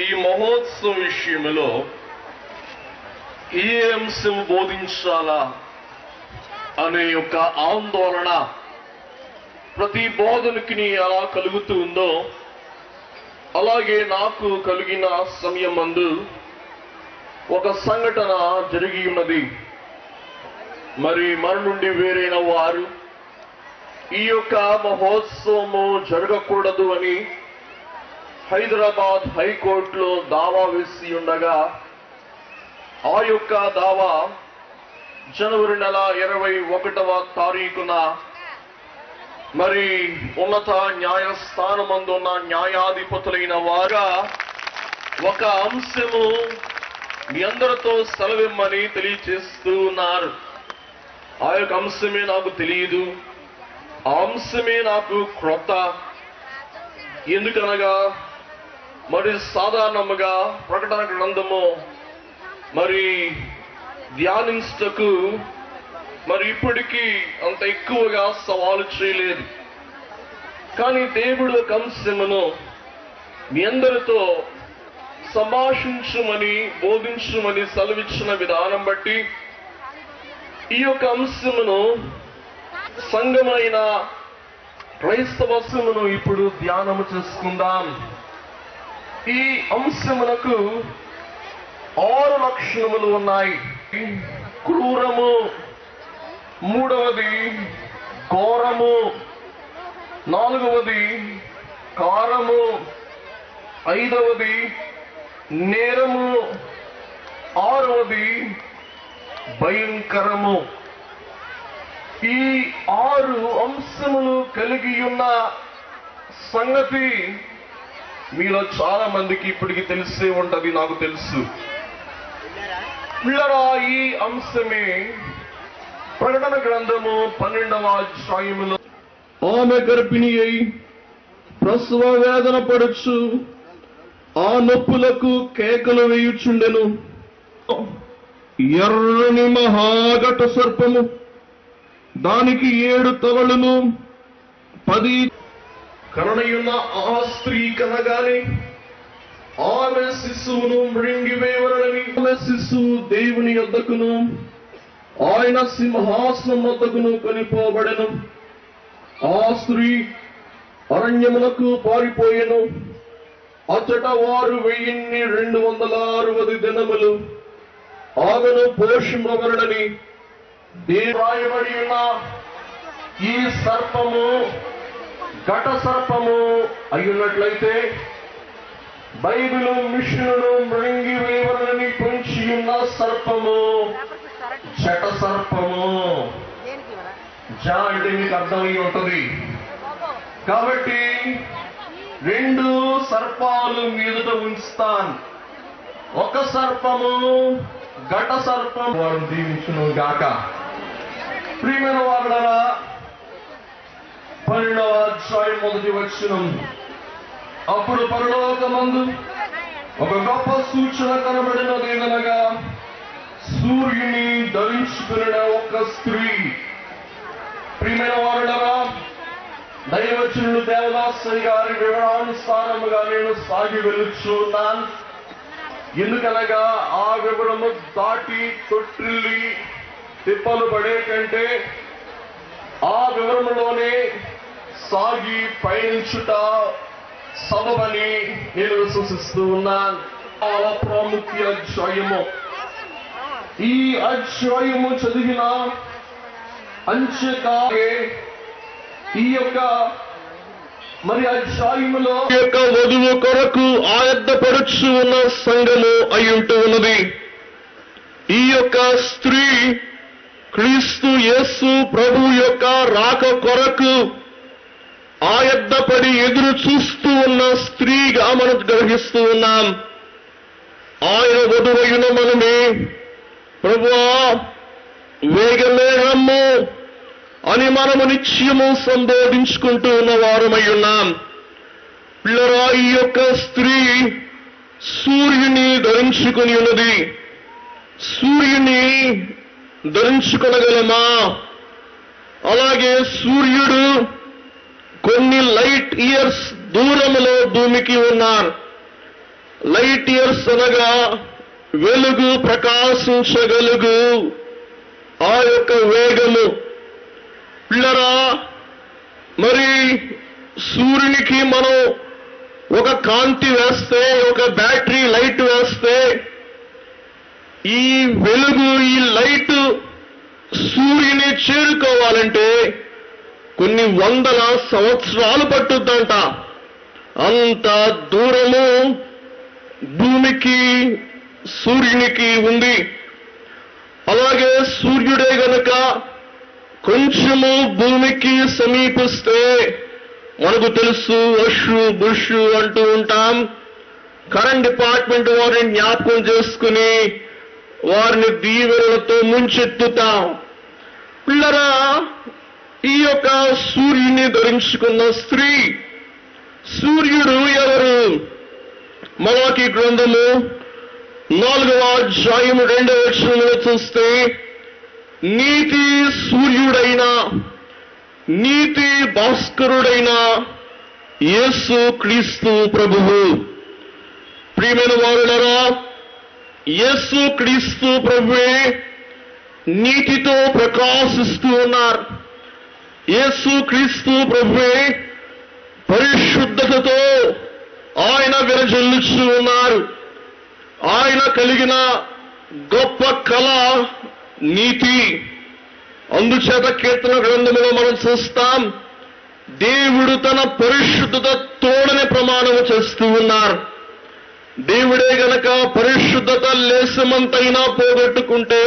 ఈ మహోత్సవ విషయంలో ఏ అంశం బోధించాలా అనే యొక్క ఆందోళన ప్రతి బోధనకి ఎలా కలుగుతూ ఉందో అలాగే నాకు కలిగిన సమయమందు ఒక సంఘటన జరిగి ఉన్నది. మరి మన నుండి వేరైన వారు ఈ యొక్క మహోత్సవము జరగకూడదు అని హైదరాబాద్ హైకోర్టులో దావా వేసి ఉండగా ఆ యొక్క దావా జనవరి నెల 21వ తారీఖున మరి ఉన్నత న్యాయస్థానమందున్న న్యాయాధిపతులైన వారా ఒక అంశము మీ అందరితో సెలవిమ్మని తెలియచేస్తూ ఉన్నారు. ఆ యొక్క అంశమే నాకు తెలియదు, ఆ అంశమే నాకు క్రొత్త. ఎందుకనగా మరి సాధారణముగా ప్రకటన గ్రంథము మరి ధ్యానించటకు మరి ఇప్పటికీ అంత ఎక్కువగా సవాలు చేయలేదు. కానీ దేవుడు ఒక అంశమును మీ అందరితో సంభాషించమని బోధించమని సెలవిచ్చిన విధానం బట్టి ఈ యొక్క అంశమును సంఘమైన క్రైస్తవత్వమును ఇప్పుడు ధ్యానము చేసుకుందాం. ఈ అంశమునకు 6 లక్షణములు ఉన్నాయి. క్రూరము, మూడవది ఘోరము, నాలుగవది కారము, ఐదవది నేరము, ఆరవది భయంకరము. ఈ 6 అంశములు కలిగి ఉన్న సంగతి మీలో చాలా మందికి ఇప్పటికి తెలిసే ఉంటది, నాకు తెలుసు. పిల్లరా, ఈ అంశమే ప్రకటన గ్రంథము 12వ అధ్యాయములో ఆమె గర్భిణి అయి ప్రసవ వేదన పడుచు ఆ నొప్పులకు కేకలు వేయుచుండెను. ఎర్రని మహాఘట సర్పము దానికి 7 తలలను 10 కరణయున్న ఆ స్త్రీ కనగానే ఆమె శిశువును మృంగివేయవలెనని ఆమె శిశువు దేవుని యొద్దకును ఆయన సింహాసనం వద్దకును కొనిపోబడెను. ఆ స్త్రీ అరణ్యమునకు పారిపోయెను. అచ్చట వారు 1260 దినములు ఆమెను పోషింపవలెనని రాయబడి ఉన్న ఈ సర్పము ఘట సర్పము అయ్యున్నట్లయితే బైబిలు మిషనును మృంగివేయవలెనని పొంచి ఉన్న సర్పము జట సర్పము. జా అంటే మీకు అర్థమై ఉంటుంది. కాబట్టి 2 సర్పాలు మీదట ఉంచుతాను. ఒక సర్పము ఘట సర్పం వారు దీవించును గాక. ప్రియమైన వారులారా, 12వ అధ్యాయం 1వ వచనం. అప్పుడు పరలోకమందు ఒక గొప్ప సూచన కనబడినదేదనగా సూర్యుని ధరించుకున్న ఒక స్త్రీ. ప్రియమైన వారులారా, దైవజనులు దేవదాసరి గారి వివరానుసారముగా నేను సాగి వెలుచున్నాను. ఎందుకనగా ఆ వివరము దాటి తొట్టిల్లి తిప్పలు పడే కంటే ఆ వివరములోనే సాగి పయనించుట సబబని నేను విశ్వసిస్తూ ఉన్నాను. చాలా ప్రాముఖ్య అధ్యాయము. ఈ అధ్యాయము చదివిన అంచెకాలే ఈ యొక్క మరి అధ్యాయములో యొక్క వధువు కొరకు ఆయత్తపరచు ఉన్న సంఘము అయ్యుంటూ ఉన్నది. ఈ యొక్క స్త్రీ క్రీస్తు యేసు ప్రభు యొక్క రాక కొరకు ఆయత్తపడి ఎదురు చూస్తూ ఉన్న స్త్రీగా మనం గ్రహిస్తూ ఉన్నాం. ఆయన వధువైన మనమే ప్రభువా వేగమే రమ్ము అని మనము నిత్యము సంబోధించుకుంటూ ఉన్న వారమై ఉన్నాం. పిల్లరా, ఈ యొక్క స్త్రీ సూర్యుని ధరించుకుని ఉన్నది. సూర్యుని ధరించుకొనగలమా? అలాగే సూర్యుడు కొన్ని లైట్ ఇయర్స్ దూరములో భూమికి ఉన్నారు. లైట్ ఇయర్స్ అనగా వెలుగు ప్రకాశించగలుగు ఆ యొక్క వేగము. పిల్లరా, మరి సూర్యునికి మనం ఒక కాంతి వేస్తే, ఒక బ్యాటరీ లైట్ వేస్తే, ఈ వెలుగు, ఈ లైట్ సూర్యుని చేరుకోవాలంటే కొన్ని వందల సంవత్సరాలు పట్టుద్దంట. అంత దూరము భూమికి సూర్యునికి ఉంది. అలాగే సూర్యుడే గనక కొంచెము భూమికి సమీపిస్తే, మనకు తెలుసు అషు బుషు అంటూ ఉంటాం. కరెంట్ డిపార్ట్మెంట్ వారిని జ్ఞాపకం చేసుకుని వారిని దీవెనలతో ముంచెత్తుతాం. పిల్లరా, ఈ యొక్క సూర్యుని ధరించుకున్న స్త్రీ, సూర్యుడు ఎవరు? మలాకి గ్రంథము 4వ అధ్యాయము 2వ వచనంలో చూస్తే, నీతి సూర్యుడైన, నీతి భాస్కరుడైన యేసు క్రీస్తు ప్రభువు. ప్రియమైన వారులారా, యేసు క్రీస్తు ప్రభువే నీతితో ప్రకాశిస్తూ ఉన్నారు. యేసు క్రీస్తు ప్రభువే పరిశుద్ధతతో ఆయన విరజిల్లుచూ ఉన్నారు. ఆయన కలిగిన గొప్ప కళ నీతి. అందుచేత కీర్తన గ్రంథములో మనం చూస్తాం, దేవుడు తన పరిశుద్ధత తోడని ప్రమాణము చేస్తూ ఉన్నారు. దేవుడే గనక పరిశుద్ధత లేసమంతైనా పోగొట్టుకుంటే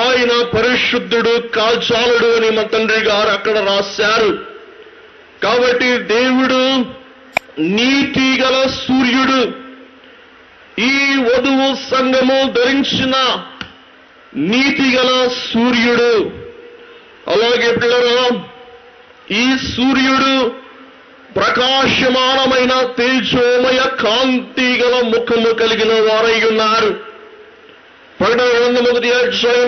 ఆయన పరిశుద్ధుడు కాల్చాలుడు అని మా తండ్రి గారు అక్కడ రాశారు. కాబట్టి దేవుడు నీతి గల సూర్యుడు. ఈ వధువు సంఘము ధరించిన నీతి గల సూర్యుడు. అలాగే పిల్లరా, ఈ సూర్యుడు ప్రకాశమానమైన తేజోమయ కాంతి గల ముఖము కలిగిన వారై ఉన్నారు. 1వ అధ్యాయం